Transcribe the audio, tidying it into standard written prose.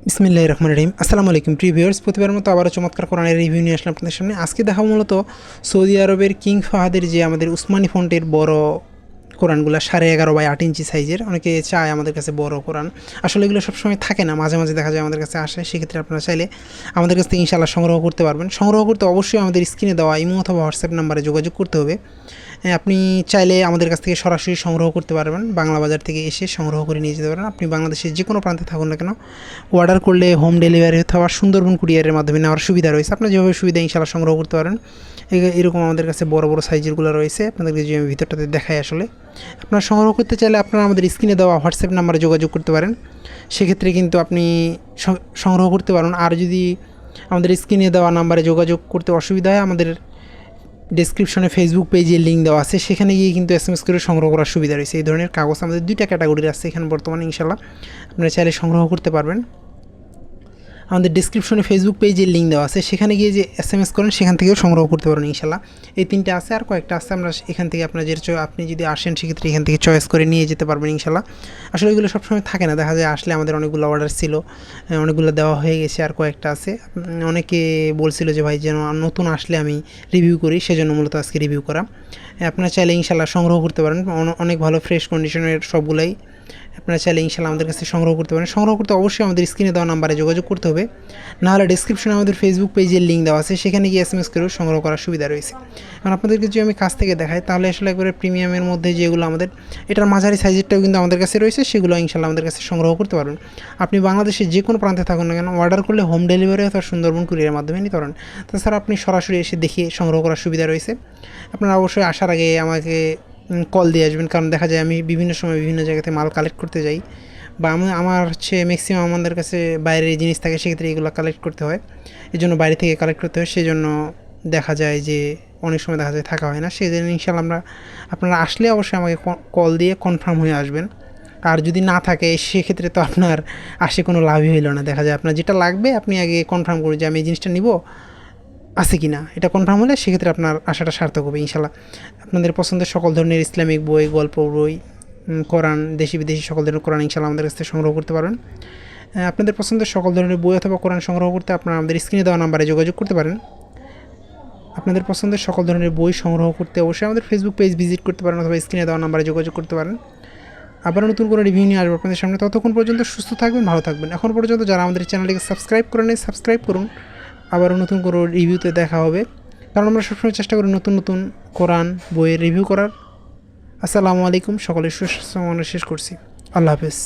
বিসমিল্লাহির রহমানির রহিম। আসসালামু আলাইকুম প্রিয় ভিউয়ার্স, প্রতিবারের মতো আবারও চমৎকার কোরআনের রিভিউ নিয়ে আসলাম আপনাদের সামনে। আজকে দেখাবো মূলত সৌদি আরবের কিং ফাহাদের যে আমাদের উসমানি ফন্টের বড় কোরআনগুলো 11.5 বাই 8 ইঞ্চি সাইজের। অনেকে চায় আমাদের কাছে বড় কোরআন, আসলে এগুলো সবসময় থাকে না, মাঝে মাঝে দেখা যায় আমাদের কাছে আসে। সেক্ষেত্রে আপনারা চাইলে আমাদের কাছ থেকে ইনশাআল্লাহ সংগ্রহ করতে পারবেন। সংগ্রহ করতে অবশ্যই আমাদের স্ক্রিনে দেওয়া ইমো অথবা হোয়াটসঅ্যাপ নাম্বারে যোগাযোগ করতে হবে। আপনি চাইলে আমাদের কাছ থেকে সরাসরি সংগ্রহ করতে পারবেন, বাংলা বাজার থেকে এসে সংগ্রহ করে নিয়ে যেতে পারেন। আপনি বাংলাদেশের যে কোনো প্রান্তে থাকুন না কেন, অর্ডার করলে হোম ডেলিভারি অথবা সুন্দরবন কুরিয়ারের মাধ্যমে নেওয়ার সুবিধা রয়েছে। আপনার যেভাবে সুবিধা ইনশাআল্লাহ সংগ্রহ করতে পারেন। এরকম আমাদের কাছে বড় বড় সাইজেরগুলো রয়েছে, আপনাদেরকে যে আমি ভিতরটাতে দেখাই। আসলে আপনারা সংগ্রহ করতে চাইলে আপনারা আমাদের স্ক্রিনে দেওয়া হোয়াটসঅ্যাপ নাম্বারে যোগাযোগ করতে পারেন। সেক্ষেত্রে কিন্তু আপনি সংগ্রহ করতে পারেন। আর যদি আমাদের স্ক্রিনে দেওয়া নাম্বারে যোগাযোগ করতে অসুবিধা হয়, আমাদের ডেসক্রিপশনে ফেসবুক পেজের লিঙ্ক দেওয়া আছে, সেখানে গিয়ে কিন্তু SMS করে সংগ্রহ করার সুবিধা রয়েছে। এই ধরনের কাগজ আমাদের 2টা ক্যাটাগরির আছে এখানে বর্তমানে। ইনশাআল্লাহ আপনারা চাইলে সংগ্রহ করতে পারবেন। আমাদের ডেসক্রিপশনে ফেসবুক পেজের লিঙ্ক দেওয়া আছে, সেখানে গিয়ে যে SMS করেন সেখান থেকেও সংগ্রহ করতে পারেন ইনশাআল্লাহ। এই 3টে আছে, আর কয়েকটা আছে। আমরা এখান থেকে আপনার আপনি যদি আসেন সেক্ষেত্রে এখান থেকে চয়েস করে নিয়ে যেতে পারবেন ইনশাআল্লাহ। আসলে এগুলো সবসময় থাকে না, দেখা যায় আসলে আমাদের অনেকগুলো অর্ডার ছিল, অনেকগুলো দেওয়া হয়ে গেছে, আর কয়েকটা আছে। অনেকে বলছিল যে ভাই যেন নতুন আসলে আমি রিভিউ করি, সেজন্য মূলত আজকে রিভিউ করা। আপনারা চাইলে ইনশাআল্লাহ সংগ্রহ করতে পারেন, অনেক ভালো ফ্রেশ কন্ডিশনের সবগুলাই। আপনারা চাইলে ইনশাআল্লাহ আমাদের কাছে সংগ্রহ করতে পারেন। সংগ্রহ করতে অবশ্যই আমাদের স্ক্রিনে দেওয়া নাম্বারে যোগাযোগ করতে হবে, নাহলে ডেসক্রিপশনে আমাদের ফেসবুক পেজের লিঙ্ক দেওয়া আছে, সেখানে গিয়ে SMS করেও সংগ্রহ করার সুবিধা রয়েছে। কারণ আপনাদেরকে যদি আমি কাছ থেকে দেখাই তাহলে আসলে একবারে প্রিমিয়ামের মধ্যে যেগুলো আমাদের, এটার মাঝারি সাইজেরটাও কিন্তু আমাদের কাছে রয়েছে, সেগুলো ইনশাআল্লাহ আমাদের কাছে সংগ্রহ করতে পারবেন। আপনি বাংলাদেশের যে কোনো প্রান্তে থাকুন না কেন, অর্ডার করলে হোম ডেলিভারি অথবা সুন্দরবন কুরিয়ারের মাধ্যমে নিতে পারেন। তাছাড়া আপনি সরাসরি এসে দেখে সংগ্রহ করার সুবিধা রয়েছে। আপনারা অবশ্যই আসার আগে আমাকে কল দিয়ে আসবেন, কারণ দেখা যায় আমি বিভিন্ন সময় বিভিন্ন জায়গাতে মাল কালেক্ট করতে যাই, বা আমার ম্যাক্সিমাম আমাদের কাছে বাইরের জিনিস থাকে, সেক্ষেত্রে এগুলো কালেক্ট করতে হয়। এই জন্য বাইরে থেকে কালেক্ট করতে হয়, সেই জন্য দেখা যায় যে অনেক সময় দেখা যায় থাকা হয় না। সেই জন্য ইনশাআল্লাহ আপনারা আসলে অবশ্যই আমাকে কল দিয়ে কনফার্ম হয়ে আসবেন। আর যদি না থাকে সেক্ষেত্রে তো আপনার আসে কোনো লাভই হইল না। দেখা যায় আপনার যেটা লাগবে আপনি আগে কনফার্ম করুন যে আমি এই জিনিসটা নিব, আছে কি না, এটা কনফার্ম হলে সেক্ষেত্রে আপনার আশাটা সার্থক হবে ইনশাআল্লাহ। আপনাদের পছন্দের সকল ধরনের ইসলামিক বই, গল্প বই, কোরআন, দেশি বিদেশি সকল ধরনের কোরআন ইনশাআল্লাহ আমাদের কাছ থেকে সংগ্রহ করতে পারেন। আপনাদের পছন্দের সকল ধরনের বই অথবা কোরআন সংগ্রহ করতে আপনারা আমাদের স্ক্রিনে দেওয়া নাম্বারে যোগাযোগ করতে পারেন। আপনাদের পছন্দের সকল ধরনের বই সংগ্রহ করতে অবশ্যই আমাদের ফেসবুক পেজ ভিজিট করতে পারেন, অথবা স্ক্রিনে দেওয়া নাম্বারে যোগাযোগ করতে পারেন। আবার নতুন করে রিভিউ নিয়ে আসবো আপনাদের সামনে। ততক্ষণ পর্যন্ত সুস্থ থাকবেন, ভালো থাকবেন। এখন পর্যন্ত যারা আমাদের চ্যানেলটিকে সাবস্ক্রাইব করে নেই, সাবস্ক্রাইব করুন। আবারও নতুন করে রিভিউতে দেখা হবে, কারণ আমরা সবসময় চেষ্টা করি নতুন নতুন কোরআন বইয়ের রিভিউ করার। আসসালামু আলাইকুম, সকলের সুস্বাস্থ্য শেষ করছি। আল্লাহ হাফেজ।